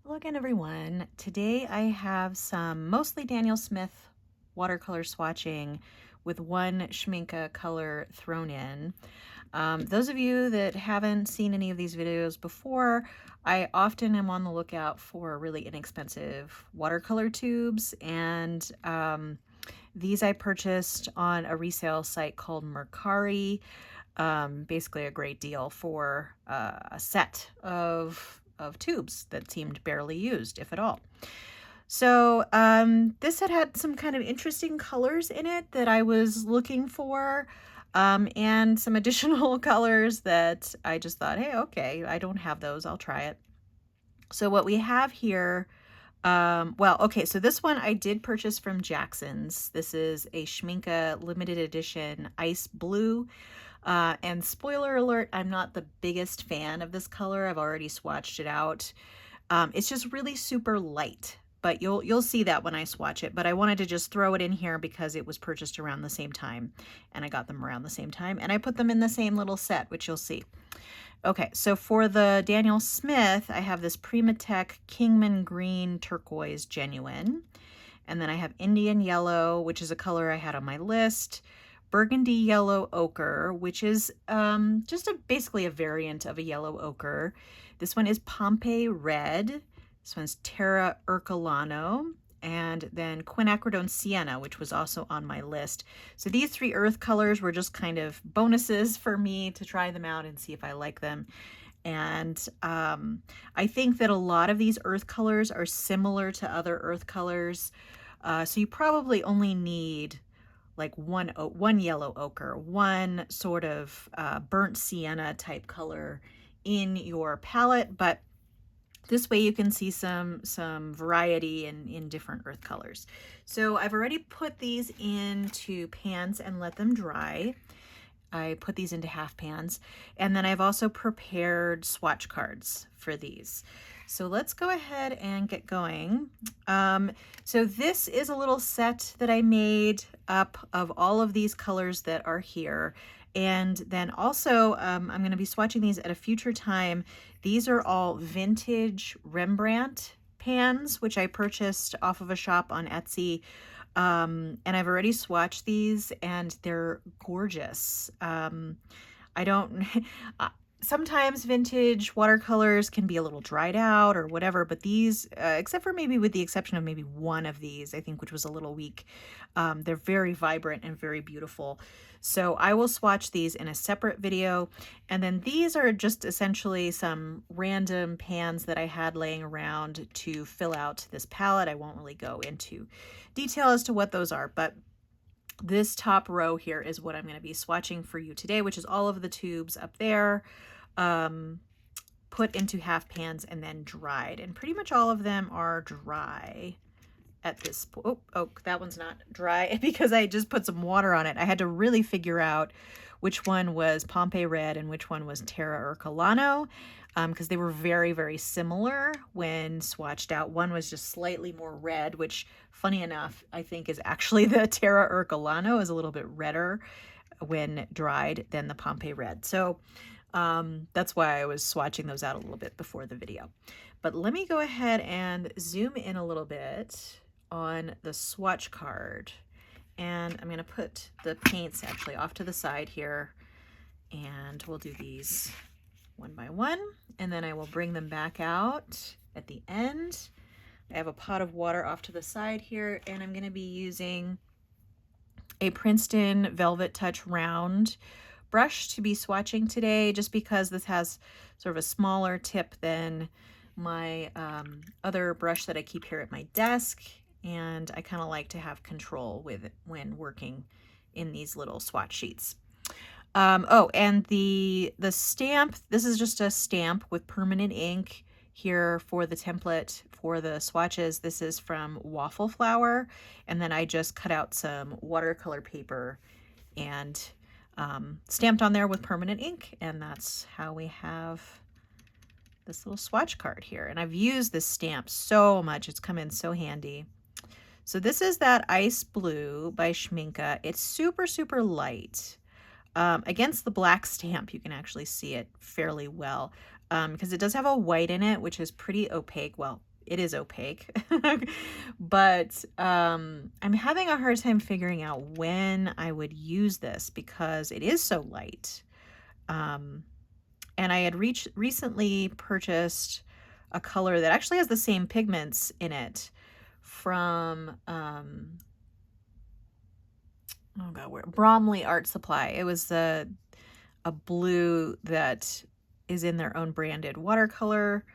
Hello again, everyone. Today I have some mostly Daniel Smith watercolor swatching with one Schminke color thrown in. Those of you that haven't seen any of these videos before, I often am on the lookout for really inexpensive watercolor tubes, and these I purchased on a resale site called Mercari. Basically a great deal for a set of tubes that seemed barely used, if at all. So this had some kind of interesting colors in it that I was looking for, and some additional colors that I just thought, hey, okay, I don't have those, I'll try it. So what we have here, well, okay, so this one I did purchase from Jackson's. This is a Schminke limited edition ice blue. And spoiler alert, I'm not the biggest fan of this color. I've already swatched it out. It's just really super light, but you'll see that when I swatch it. But I wanted to just throw it in here because it was purchased around the same time, and I got them around the same time, and I put them in the same little set, which you'll see. Okay, so for the Daniel Smith, I have this Primatech Kingman Green Turquoise Genuine, and then I have Indian Yellow, which is a color I had on my list. Burgundy Yellow Ochre, which is just basically a variant of a yellow ochre. This one is Pompeii Red. This one's Terra Orcana, and then quinacridone Sienna, which was also on my list. So these three earth colors were just kind of bonuses for me to try them out and see if I like them. And I think that a lot of these earth colors are similar to other earth colors. So you probably only need like one yellow ochre, one sort of burnt sienna type color in your palette, but this way you can see some variety in different earth colors. So I've already put these into pans and let them dry. I put these into half pans, and then I've also prepared swatch cards for these. So let's go ahead and get going. So this is a little set that I made up of all of these colors that are here. And then also, I'm going to be swatching these at a future time. These are all vintage Rembrandt pans, which I purchased off of a shop on Etsy. And I've already swatched these, and they're gorgeous. I don't... Sometimes vintage watercolors can be a little dried out or whatever, but these, except for maybe with the exception of maybe one of these, I think, which was a little weak, they're very vibrant and very beautiful. So I will swatch these in a separate video. And then these are just essentially some random pans that I had laying around to fill out this palette. I won't really go into detail as to what those are, but this top row here is what I'm going to be swatching for you today, which is all of the tubes up there, put into half pans and then dried. And pretty much all of them are dry at this point. Oh, that one's not dry because I just put some water on it. I had to really figure out which one was Pompeii Red and which one was Terra Orcana, because they were very, very similar when swatched out. One was just slightly more red, which, funny enough, I think is actually the Terra Orcana is a little bit redder when dried than the Pompeii Red. So that's why I was swatching those out a little bit before the video. But let me go ahead and zoom in a little bit on the swatch card. And I'm going to put the paints actually off to the side here, and we'll do these one by one, and then I will bring them back out at the end. I have a pot of water off to the side here, and I'm going to be using a Princeton Velvet Touch round brush to be swatching today, just because this has sort of a smaller tip than my other brush that I keep here at my desk, and I kind of like to have control with it when working in these little swatch sheets. Oh, and the stamp, this is just a stamp with permanent ink here for the template for the swatches. This is from Waffle Flower, and then I just cut out some watercolor paper and stamped on there with permanent ink, and that's how we have this little swatch card here. And I've used this stamp so much, it's come in so handy. So this is that Ice Blue by Schminke. It's super, super light. Against the black stamp, you can actually see it fairly well, because it does have a white in it, which is pretty opaque. Well, it is opaque. But I'm having a hard time figuring out when I would use this because it is so light. And I had recently purchased a color that actually has the same pigments in it from oh god, where Bromley Art Supply. It was a blue that is in their own branded watercolor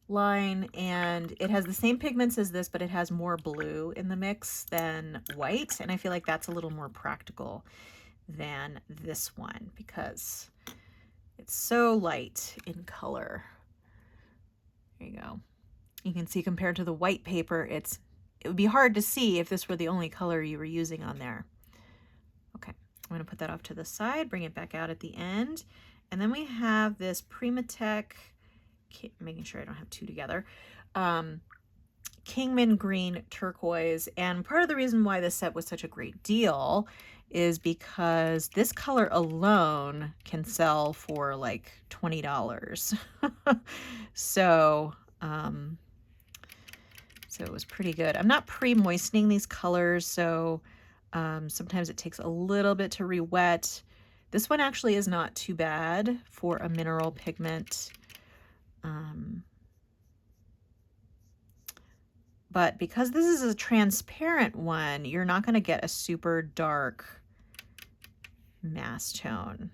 line, and it has the same pigments as this, but it has more blue in the mix than white, and I feel like that's a little more practical than this one because it's so light in color. There you go. You can see compared to the white paper, it would be hard to see if this were the only color you were using on there. Okay, I'm going to put that off to the side, bring it back out at the end. And then we have this Primatech, making sure I don't have two together, Kingman Green Turquoise. And part of the reason why this set was such a great deal is because this color alone can sell for like $20. So, so it was pretty good. I'm not pre-moistening these colors, so sometimes it takes a little bit to re-wet. This one actually is not too bad for a mineral pigment. But because this is a transparent one, you're not going to get a super dark mass tone.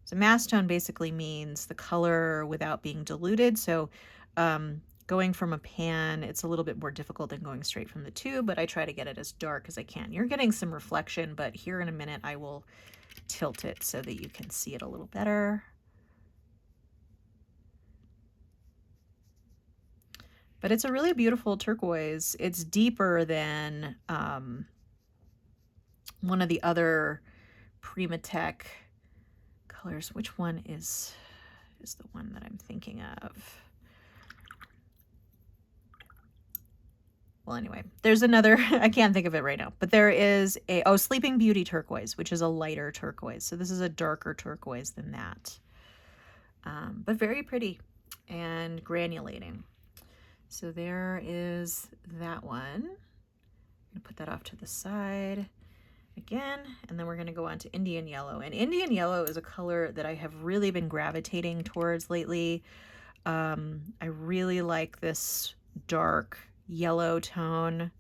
So mass tone basically means the color without being diluted. So going from a pan, it's a little bit more difficult than going straight from the tube, but I try to get it as dark as I can. You're getting some reflection, but here in a minute I will tilt it so that you can see it a little better. But it's a really beautiful turquoise. It's deeper than one of the other Primatech colors. Which one is the one that I'm thinking of? Well, anyway, there's another, I can't think of it right now, but there is a, oh, Sleeping Beauty turquoise, which is a lighter turquoise. So this is a darker turquoise than that. But very pretty and granulating. So there is that one. I'm gonna put that off to the side again, and then we're gonna go on to Indian Yellow. And Indian Yellow is a color that I have really been gravitating towards lately. I really like this dark yellow tone.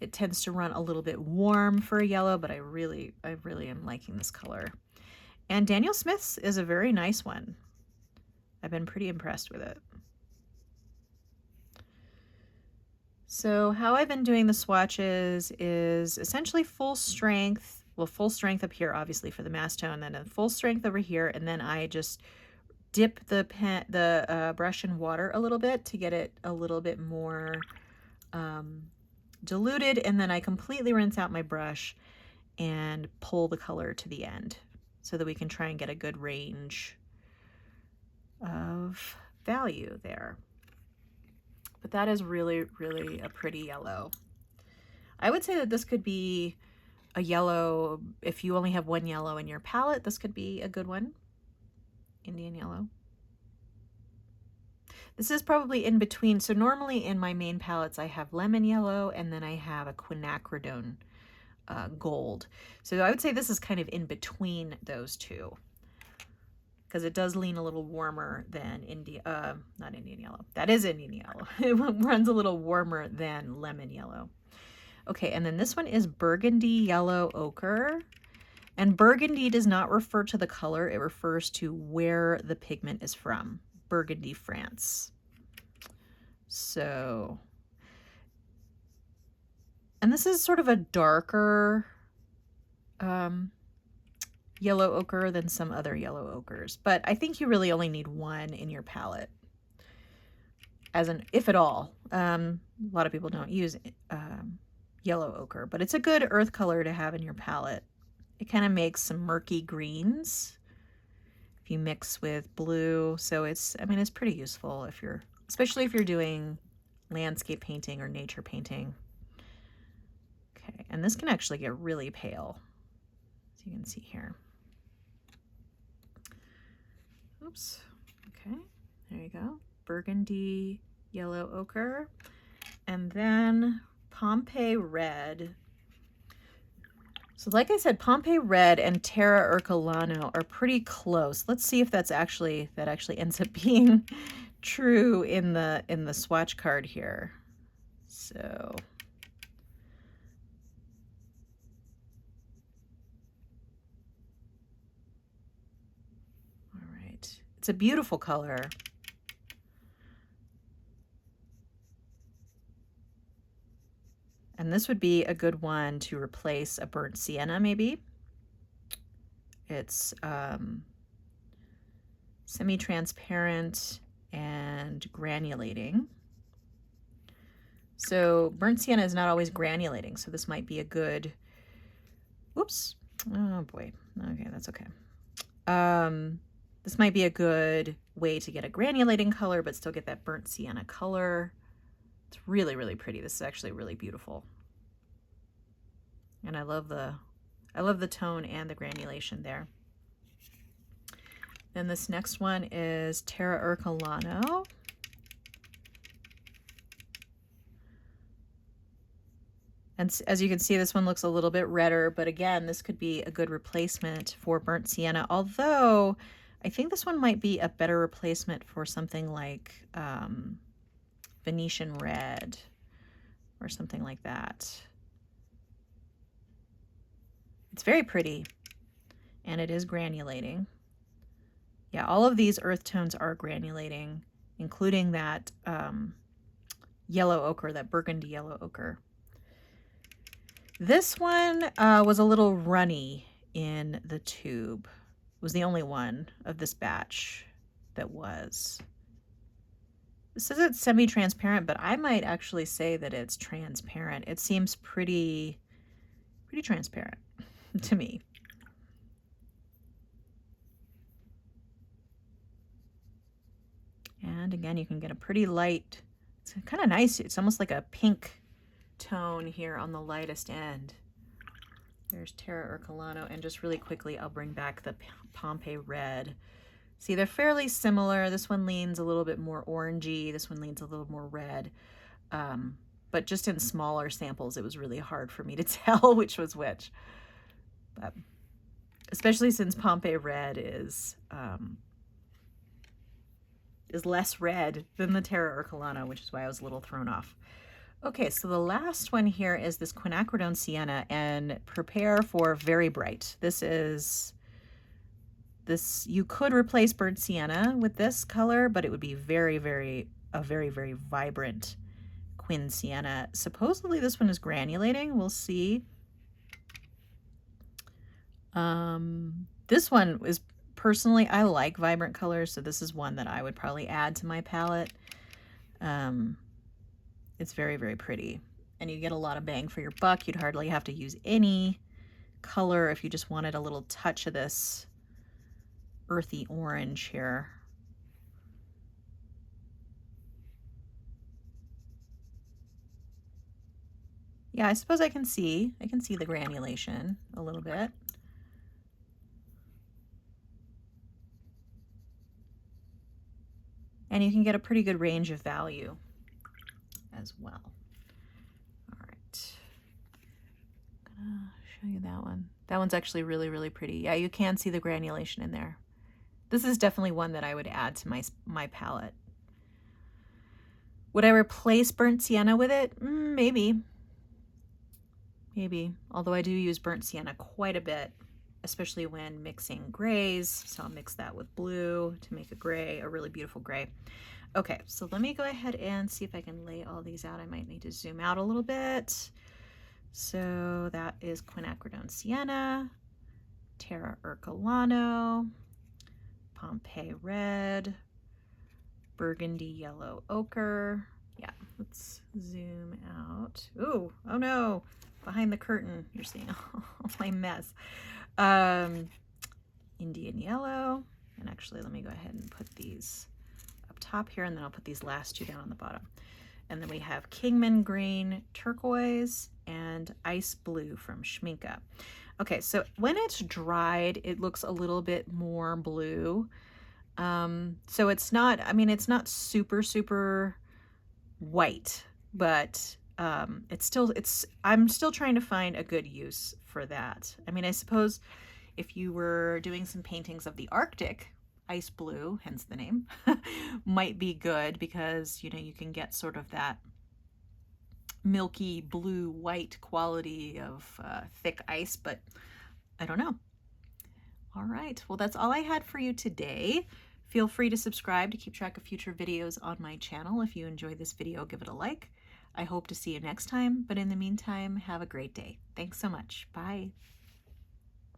It tends to run a little bit warm for a yellow, but I really am liking this color. And Daniel Smith's is a very nice one. I've been pretty impressed with it. So how I've been doing the swatches is essentially full strength. Well, full strength up here, obviously, for the mass tone, then a full strength over here, and then I just dip the brush in water a little bit to get it a little bit more diluted, and then I completely rinse out my brush and pull the color to the end so that we can try and get a good range of value there. But that is really a pretty yellow. I would say that this could be a yellow, if you only have one yellow in your palette, this could be a good one. Indian Yellow. This is probably in between. So normally in my main palettes I have lemon yellow and then I have a quinacridone gold. So I would say this is kind of in between those two, because it does lean a little warmer than not Indian Yellow. That is Indian Yellow. It runs a little warmer than lemon yellow. Okay, and then this one is Burgundy Yellow Ochre. And burgundy does not refer to the color, it refers to where the pigment is from. Burgundy, France. So, and this is sort of a darker yellow ochre than some other yellow ochres, but I think you really only need one in your palette, as an, if at all. A lot of people don't use yellow ochre, but it's a good earth color to have in your palette. It kind of makes some murky greens if you mix with blue. So it's, I mean, it's pretty useful if you're, especially if you're doing landscape painting or nature painting. Okay, and this can actually get really pale, as you can see here. Oops. Okay, there you go. Burgundy Yellow Ochre, and then Pompeii Red. So like I said, Pompeii Red and Terra Orcana are pretty close. Let's see if that actually ends up being true in the swatch card here. So all right. It's a beautiful color. And this would be a good one to replace a burnt sienna, maybe. It's semi-transparent and granulating. So burnt sienna is not always granulating, so this might be a good, whoops, oh boy, okay, that's okay. This might be a good way to get a granulating color, but still get that burnt sienna color. It's really, really pretty. This is actually really beautiful. And I love the tone and the granulation there. Then this next one is Terra Orcana. And as you can see, this one looks a little bit redder, but again, this could be a good replacement for burnt sienna, although I think this one might be a better replacement for something like Venetian red or something like that. It's very pretty, and it is granulating. Yeah, all of these earth tones are granulating, including that yellow ochre, that burgundy yellow ochre. This one was a little runny in the tube. It was the only one of this batch that was. This says it's semi-transparent, but I might actually say that it's transparent. It seems pretty transparent to me. And again, you can get a pretty light, it's kind of nice. It's almost like a pink tone here on the lightest end. There's Terra Orcana, and just really quickly, I'll bring back the Pompeii Red. See, they're fairly similar. This one leans a little bit more orangey. This one leans a little more red. But just in smaller samples, it was really hard for me to tell which was which. But especially since Pompeii Red is less red than the Terra Orcana, which is why I was a little thrown off. Okay, so the last one here is this quinacridone sienna, and prepare for very bright. You could replace burnt sienna with this color, but it would be a very, very vibrant quin sienna. Supposedly this one is granulating. We'll see. This one is, personally, I like vibrant colors, so this is one that I would probably add to my palette. It's very, very pretty, and you get a lot of bang for your buck. You'd hardly have to use any color if you just wanted a little touch of this earthy orange here. Yeah, I suppose I can see the granulation a little bit. And you can get a pretty good range of value as well. All right, I'm gonna show you that one. That one's actually really, really pretty. Yeah, you can see the granulation in there. This is definitely one that I would add to my palette. Would I replace burnt sienna with it? Maybe. Maybe, although I do use burnt sienna quite a bit, especially when mixing grays. So I'll mix that with blue to make a gray, a really beautiful gray. Okay, so let me go ahead and see if I can lay all these out. I might need to zoom out a little bit. So that is quinacridone sienna, Terra Orcana, Pompeii Red, Burgundy Yellow Ochre. Yeah, let's zoom out. Ooh, oh no, behind the curtain, you're seeing all my mess. Indian Yellow, and actually let me go ahead and put these up top here, and then I'll put these last two down on the bottom. And then we have Kingman Green, Turquoise, and Ice Blue from Schmincke. Okay, so when it's dried, it looks a little bit more blue. So it's not, I mean, it's not super, super white, but I'm still trying to find a good use for that. I mean, I suppose if you were doing some paintings of the Arctic, ice blue, hence the name, might be good because, you know, you can get sort of that milky blue white quality of thick ice, but I don't know. All right, well, that's all I had for you today. Feel free to subscribe to keep track of future videos on my channel. If you enjoyed this video, give it a like. I hope to see you next time, but in the meantime, have a great day. Thanks so much. Bye.